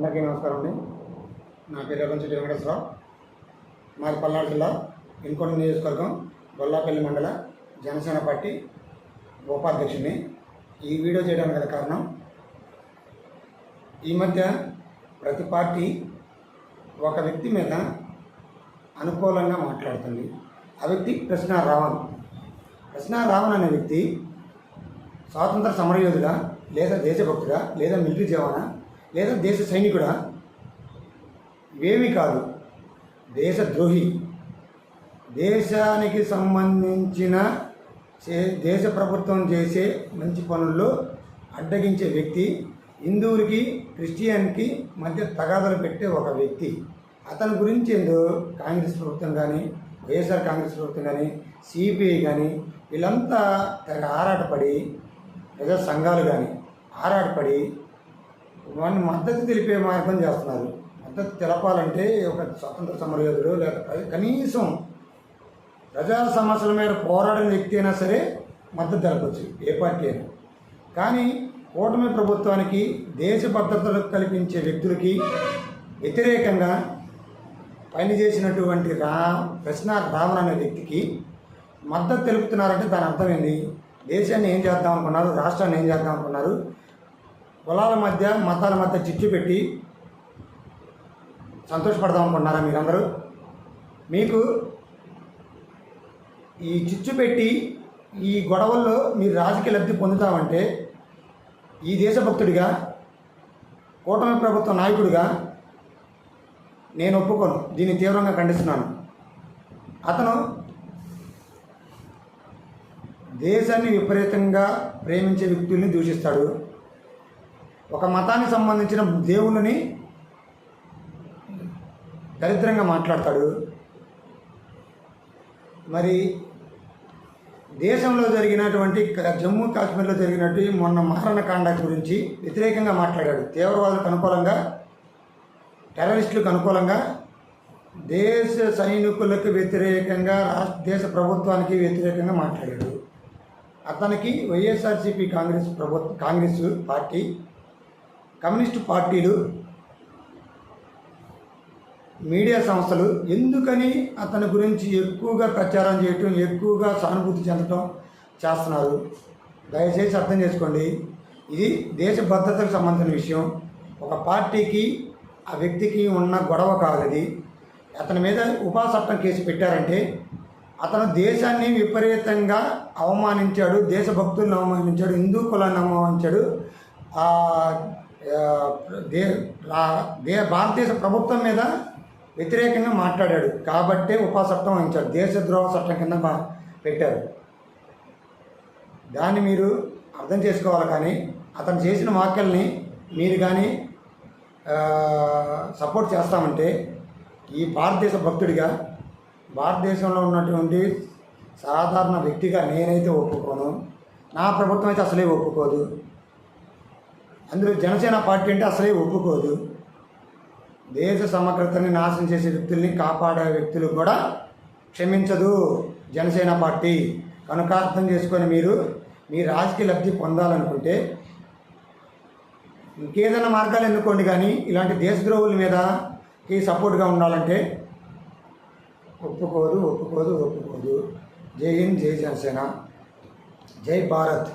అందరికీ నమస్కారం అండి. నా పేరు ఎర్రంశెట్టి వెంకటేశ్వరరావు. మాది పల్నాడు జిల్లా ఇన్కొండ నియోజకవర్గం గొల్లాపల్లి మండల జనసేన పార్టీ ఉపాధ్యక్షుడిని. ఈ వీడియో చేయడానికి గల కారణం, ఈ మధ్య ప్రతి పార్టీ ఒక వ్యక్తి మీద అనుకూలంగా మాట్లాడుతుంది. ఆ వ్యక్తి కృష్ణా రావణ్ అనే వ్యక్తి స్వాతంత్ర సమరయోధుడా, లేదా దేశభక్తుడా, లేదా మిలిటరీ జవానా, లేదా దేశ సైనికుడా? ఇవేమీ కాదు, దేశద్రోహి. దేశానికి సంబంధించిన దేశ ప్రభుత్వం చేసే మంచి పనుల్లో అడ్డగించే వ్యక్తి, హిందువులకి క్రిస్టియన్కి మధ్య తగాదలు పెట్టే ఒక వ్యక్తి. అతని గురించి ఏందో కాంగ్రెస్ ప్రభుత్వం కానీ, వైఎస్ఆర్ కాంగ్రెస్ ప్రభుత్వం కానీ, సిపిఐ కానీ వీళ్ళంతా తెగ ఆరాటపడి, ప్రజా సంఘాలు కానీ ఆరాటపడి వాడిని మద్దతు తెలిపే మార్గం చేస్తున్నారు. మద్దతు తెలపాలంటే ఒక స్వాతంత్ర సమరయోధుడు, లేకపోతే కనీసం ప్రజా సమస్యల మీద పోరాడిన వ్యక్తి అయినా సరే మద్దతు తెలపచ్చు, ఏ పార్టీ అయినా. కానీ కూటమి ప్రభుత్వానికి, దేశ భద్రతలు కల్పించే వ్యక్తులకి వ్యతిరేకంగా పనిచేసినటువంటి కృష్ణా రావణ్ అనే వ్యక్తికి మద్దతు తెలుపుతున్నారంటే దాని అర్థమైంది. దేశాన్ని ఏం చేద్దాం అనుకున్నారు, రాష్ట్రాన్ని ఏం చేద్దాం అనుకున్నారు, కులాల మధ్య మతాల మధ్య చిచ్చు పెట్టి సంతోషపడదాం అనుకున్నారా మీరందరూ? మీకు ఈ చిచ్చు పెట్టి ఈ గొడవల్లో మీరు రాజకీయ లబ్ధి పొందుతామంటే, ఈ దేశభక్తుడిగా, కూటమి ప్రభుత్వ నాయకుడిగా నేను ఒప్పుకోను. దీన్ని తీవ్రంగా ఖండిస్తున్నాను. అతను దేశాన్ని విపరీతంగా ప్రేమించే వ్యక్తుల్ని దూషిస్తాడు. ఒక మతానికి సంబంధించిన దేవుళ్ళని దరిద్రంగా మాట్లాడతాడు. మరి దేశంలో జరిగినటువంటి జమ్మూ కాశ్మీర్లో జరిగినట్టు మొన్న మారణకాండ గురించి వ్యతిరేకంగా మాట్లాడాడు. తీవ్రవాదులకు అనుకూలంగా, టెర్రరిస్టులకు అనుకూలంగా, దేశ సైనికులకు వ్యతిరేకంగా, దేశ ప్రభుత్వానికి వ్యతిరేకంగా మాట్లాడాడు. అతనికి వైఎస్ఆర్సీపీ కాంగ్రెస్ పార్టీ, కమ్యూనిస్టు పార్టీలు, మీడియా సంస్థలు ఎందుకని అతని గురించి ఎక్కువగా ప్రచారం చేయటం, ఎక్కువగా సానుభూతి చెందటం చేస్తున్నారు? దయచేసి అర్థం చేసుకోండి. ఇది దేశ భద్రతకు సంబంధించిన విషయం. ఒక పార్టీకి, ఆ వ్యక్తికి ఉన్న గొడవ కాదు ఇది. అతని మీద ఉపా చట్టం కేసు పెట్టారంటే అతను దేశాన్ని విపరీతంగా అవమానించాడు, దేశభక్తులను అవమానించాడు, హిందూ కులాన్ని అవమానించాడు, భారతదేశ ప్రభుత్వం మీద వ్యతిరేకంగా మాట్లాడాడు. కాబట్టే ఉపా చట్టం వహించాడు, దేశద్రోహ చట్టం కింద పెట్టారు. దాన్ని మీరు అర్థం చేసుకోవాలి. కానీ అతను చేసిన వ్యాఖ్యల్ని మీరు కానీ సపోర్ట్ చేస్తామంటే, ఈ భారతదేశ భక్తుడిగా, భారతదేశంలో ఉన్నటువంటి సాధారణ వ్యక్తిగా నేనైతే ఒప్పుకోను. నా ప్రభుత్వం అయితే అసలే ఒప్పుకోదు. అందులో జనసేన పార్టీ అంటే అసలే ఒప్పుకోదు. దేశ సమగ్రతని నాశనం చేసే వ్యక్తుల్ని కాపాడే వ్యక్తులు కూడా క్షమించదు జనసేన పార్టీ. కనుక అర్థం చేసుకొని మీరు మీ రాజకీయ లబ్ధి పొందాలనుకుంటే ఇంకేదైనా మార్గాలు ఎన్నుకోండి. కానీ ఇలాంటి దేశద్రోహుల మీదకి సపోర్ట్గా ఉండాలంటే ఒప్పుకోదు. జై హింద్, జై జనసేన, జై భారత్.